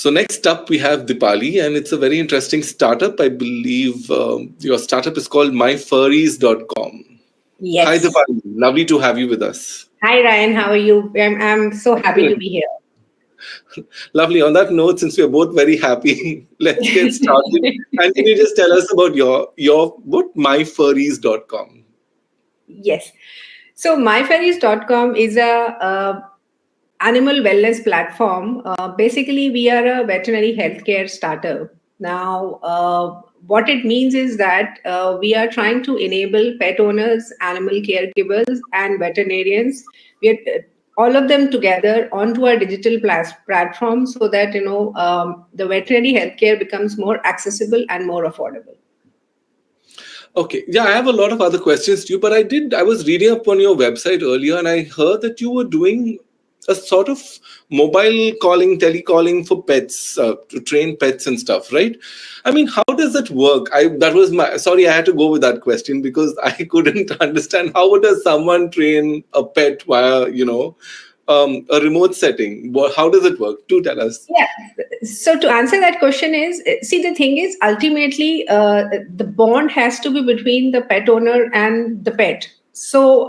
So next up, we have Deepali, and it's a very interesting startup. I believe your startup is called MyFurries.com. Hi, Yes. Deepali. Lovely to have you with us. Hi, Ryan. How are you? I'm so happy to be here. Lovely. On that note, since we are both very happy, let's get started. And can you just tell us about your what MyFurries.com? Yes. So MyFurries.com is a animal wellness platform. Basically, we are a veterinary healthcare startup. Now, what it means is that we are trying to enable pet owners, animal caregivers, and veterinarians. We are all of them together onto our digital platform so that the veterinary healthcare becomes more accessible and more affordable. Okay. Yeah, I have a lot of other questions too, but I was reading up on your website earlier and I heard that you were doing a sort of mobile calling, telecalling for pets, to train pets and stuff, right? I mean, how does that work? Sorry, I had to go with that question because I couldn't understand how does someone train a pet via, a remote setting? How does it work? Do tell us. Yeah. So to answer that question is, see, the thing is, ultimately, the bond has to be between the pet owner and the pet. So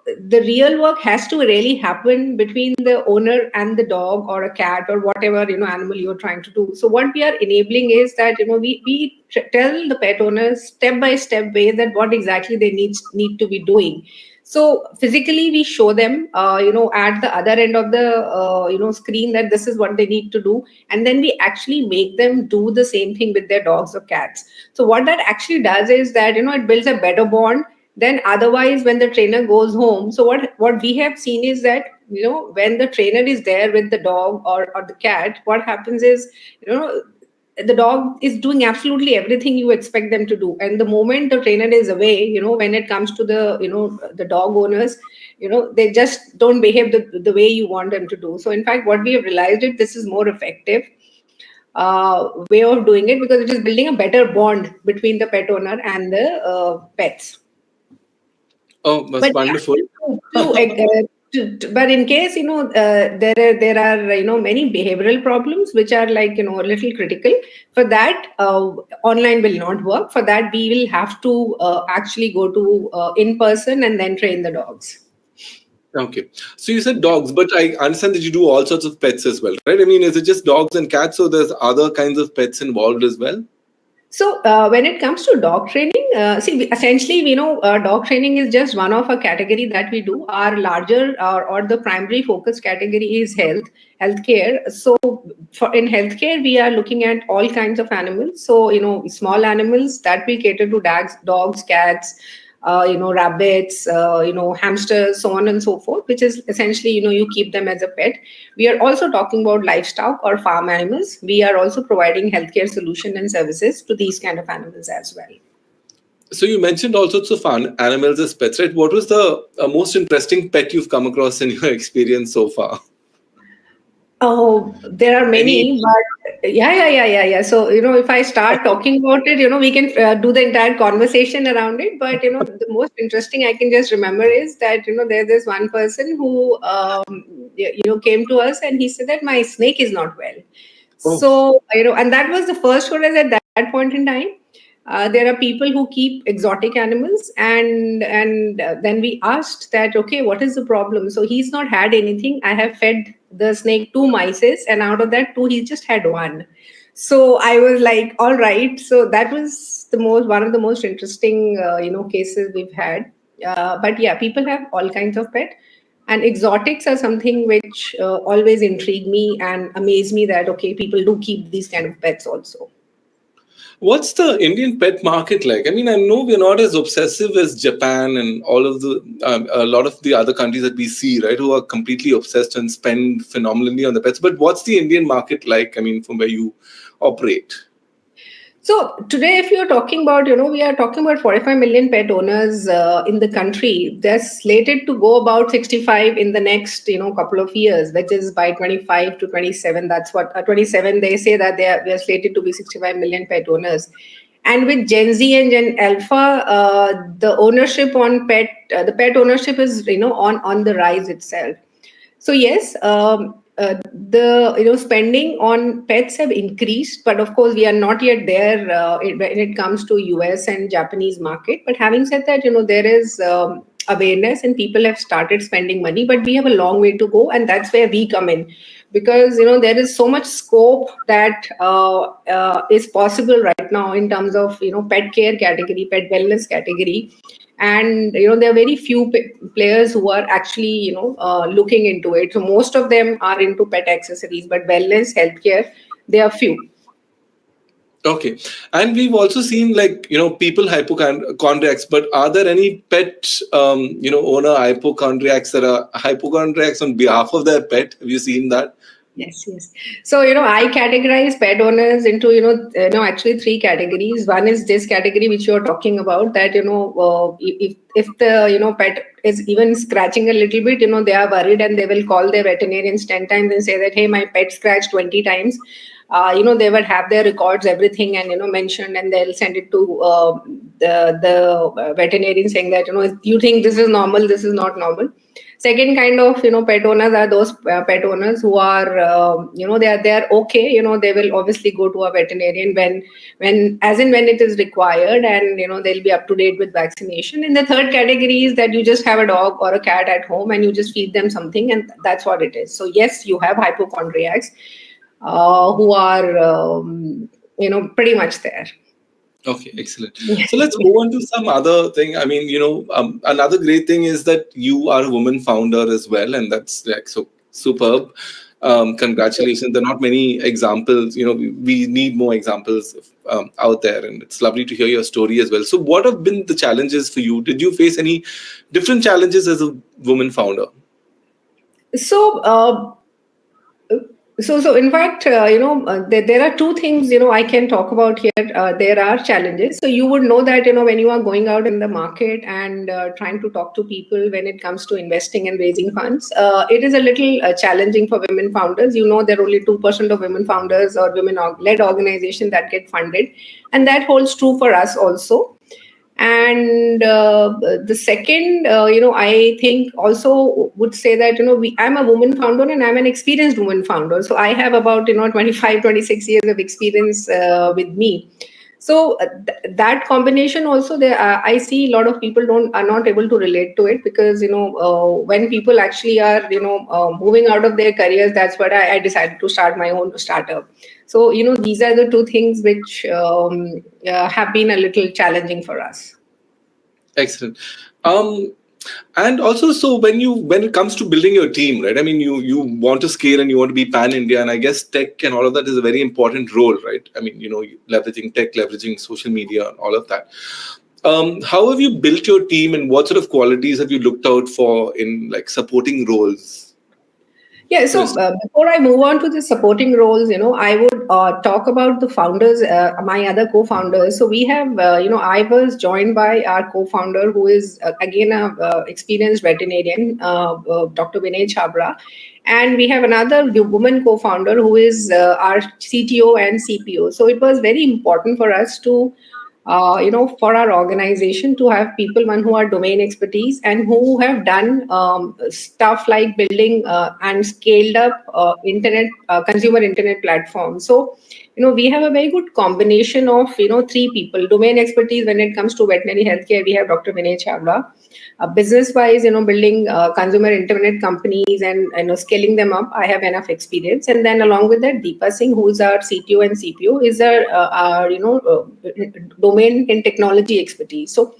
the real work has to really happen between the owner and the dog or a cat or whatever animal you're trying to do. So what we are enabling is that we tell the pet owners step by step way that what exactly they need to be doing. So physically, we show them, at the other end of the, screen that this is what they need to do, and then we actually make them do the same thing with their dogs or cats. So what that actually does is that it builds a better bond than otherwise when the trainer goes home. So what we have seen is that when the trainer is there with the dog or the cat, what happens is the dog is doing absolutely everything you expect them to do, and the moment the trainer is away, when it comes to the dog owners, they just don't behave the way you want them to do. So in fact, what we have realized is this is more effective way of doing it because it is building a better bond between the pet owner and the pets. Oh, that's But wonderful. but in case there are many behavioral problems which are like a little critical. For that, online will not work. For that, we will have to actually go to in person and then train the dogs. Okay. So you said dogs, but I understand that you do all sorts of pets as well, right? I mean, is it just dogs and cats, or there's other kinds of pets involved as well? So when it comes to dog training, essentially, dog training is just one of a category that we do. Our larger or the primary focus category is healthcare. So in healthcare, we are looking at all kinds of animals. So, small animals that we cater to dogs, cats, rabbits, hamsters, so on and so forth, which is essentially, you keep them as a pet. We are also talking about livestock or farm animals. We are also providing healthcare solution and services to these kind of animals as well. So you mentioned all sorts of animals as pets, right? What was the most interesting pet you've come across in your experience so far? Oh, there are Any? many, but yeah. So, if I start talking about it, we can do the entire conversation around it. But, the most interesting I can just remember is that, there's this one person who, came to us and he said that my snake is not well. Oh, So, and that was the first one at that point in time. There are people who keep exotic animals, and then we asked that, okay, what is the problem? So he's not had anything. I have fed the snake 2 mice, and out of that 2, he just had 1. So I was like, all right. So that was one of the most interesting cases we've had. But yeah, people have all kinds of pet, and exotics are something which always intrigue me and amaze me that okay, people do keep these kind of pets also. what's the Indian pet market like? I mean, I know we're not as obsessive as Japan and all of a lot of the other countries that we see, right, who are completely obsessed and spend phenomenally on the pets. But what's the Indian market like? I mean, from where you operate? So today, if you're talking about, we are talking about 45 million pet owners in the country. They're slated to go about 65 in the next, couple of years, which is by 25 to 27. That's what 27. They say that we are slated to be 65 million pet owners. And with Gen Z and Gen Alpha, the ownership the pet ownership is on the rise itself. So yes, the spending on pets have increased, but of course we are not yet there when it comes to US and Japanese market. But having said that, there is awareness and people have started spending money, but we have a long way to go, and that's where we come in, because there is so much scope that is possible right now in terms of pet care category, pet wellness category. And there are very few players who are actually looking into it. So most of them are into pet accessories, but wellness, healthcare, they are few. Okay. And we've also seen people hypochondriacs, but are there any pet, owner hypochondriacs that are hypochondriacs on behalf of their pet? Have you seen that? Yes. So, I categorize pet owners into, actually three categories. One is this category which you're talking about, that, if the, pet is even scratching a little bit, they are worried and they will call their veterinarians 10 times and say that, hey, my pet scratched 20 times. They would have their records, everything, and, mentioned, and they'll send it to the veterinarian saying that, you think this is normal, this is not normal. Second kind of pet owners are those pet owners who are they're okay. They will obviously go to a veterinarian when it is required, and they'll be up to date with vaccination. And the third category is that you just have a dog or a cat at home and you just feed them something, and that's what it is. So yes, you have hypochondriacs who are pretty much there. Okay, excellent. So let's move on to some other thing. I mean, another great thing is that you are a woman founder as well, and that's so superb. Congratulations. There are not many examples. We need more examples out there, and it's lovely to hear your story as well. So what have been the challenges for you? Did you face any different challenges as a woman founder? So in fact, there are two things, I can talk about here. There are challenges. So you would know that, when you are going out in the market and trying to talk to people when it comes to investing and raising funds, it is a little challenging for women founders. There are only 2% of women founders or women-led organizations that get funded. And that holds true for us also. And the second, I think also would say that, I'm a woman founder and I'm an experienced woman founder. So I have about, 25, 26 years of experience with me. So that combination also, I see a lot of people are not able to relate to it, because, when people actually are, moving out of their careers, that's what I decided to start my own startup. So, these are the two things which have been a little challenging for us. Excellent. And also, so when it comes to building your team, right? I mean, you want to scale and you want to be pan-India, and I guess tech and all of that is a very important role, right? I mean, leveraging tech, leveraging social media, and all of that. How have you built your team, and what sort of qualities have you looked out for in supporting roles? Yeah, so before I move on to the supporting roles, I would talk about the founders, my other co-founders. So we have, I was joined by our co-founder, who is again a experienced veterinarian, Dr. Vinay Chabra. And we have another woman co-founder who is our CTO and CPO. So it was very important for us to for our organization to have people, who are domain expertise and who have done stuff like building and scaled up consumer internet platforms. So, we have a very good combination of, three people. Domain expertise when it comes to veterinary healthcare, we have Dr. Vinay Chavla. Business-wise, building consumer internet companies and scaling them up, I have enough experience. And then along with that, Deepa Singh, who is our CTO and CPO, is our domain in technology expertise. So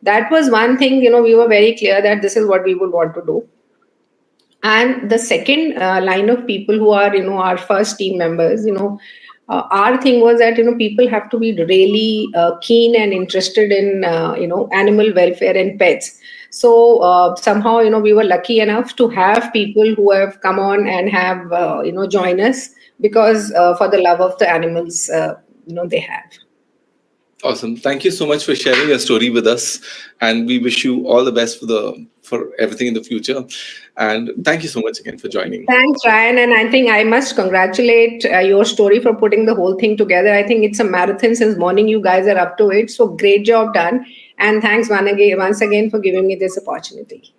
that was one thing, we were very clear that this is what we would want to do. And the second line of people who are, our first team members, our thing was that, people have to be really keen and interested in, animal welfare and pets. So somehow, we were lucky enough to have people who have come on and have, join us, because for the love of the animals, they have. Awesome. Thank you so much for sharing your story with us. And we wish you all the best for everything in the future. And thank you so much again for joining. Thanks, Ryan. And I think I must congratulate Your Story for putting the whole thing together. I think it's a marathon since morning. You guys are up to it. So great job done. And thanks once again for giving me this opportunity.